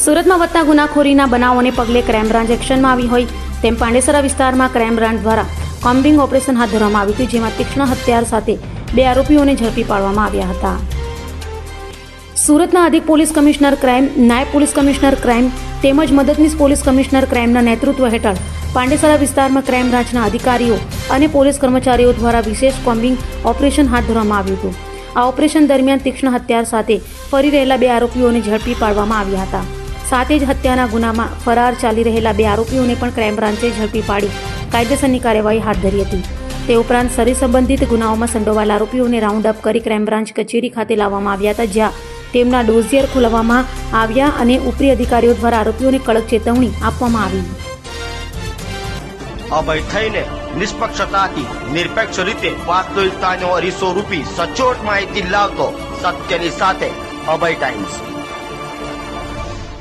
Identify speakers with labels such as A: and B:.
A: સુરતમાં વધતા ગુનાખોરીના બનાવોને પગલે ક્રાઇમ બ્રાન્ચ એક્શનમાં આવી હોય તેમ પાંડેસરા વિસ્તારમાં ક્રાઇમ બ્રાન્ચ દ્વારા કોમ્બિંગ ઓપરેશન હાથ ધરવામાં આવ્યું હતું, જેમાં તીક્ષ્ણ હથિયાર સાથે 2 આરોપીઓને ઝડપી પાડવામાં આવ્યા હતા. સુરતના અધિક પોલીસ કમિશનર ક્રાઇમ, નાયબ પોલીસ કમિશનર ક્રાઇમ તેમજ મદદનીશ પોલીસ કમિશનર ક્રાઇમના નેતૃત્વ હેઠળ પાંડેસરા વિસ્તારમાં ક્રાઇમ બ્રાન્ચના અધિકારીઓ અને પોલીસ કર્મચારીઓ દ્વારા વિશેષ કોમ્બિંગ ઓપરેશન હાથ ધરવામાં આવ્યું હતું. આ ઓપરેશન દરમિયાન તીક્ષ્ણ હથિયાર સાથે ફરી રહેલા 2 આરોપીઓને ઝડપી પાડવામાં આવ્યા હતા. સાથે જ હત્યાના ગુનામાં ફરાર ચાલી રહેલા 2 આરોપીઓને પણ ક્રાઇમ બ્રાન્ચે ઝડપી પાડી કાયદેસરની કાર્યવાહી હાથ ધરી હતી. તે ઉપરાંત શરીર સંબંધિત ગુનાઓમાં સંડોવાયેલા આરોપીઓને રાઉન્ડ અપ કરી ક્રાઇમ બ્રાન્ચ કચેરી ખાતે લાવવામાં આવ્યા હતા, જ્યાં તેમના ડોઝિયર ખોલવામાં આવ્યા અને ઉપરી અધિકારીઓ દ્વારા આરોપીઓને કડક ચેતવણી આપવામાં આવી.
B: અભય થઈને નિષ્પક્ષતાથી નિરપેક્ષ રીતે વાસ્તવિકતાનો અરીસો રૂપી સચોટ માહિતી લાવતો સત્યની સાથે અભય ટાઈમ્સ.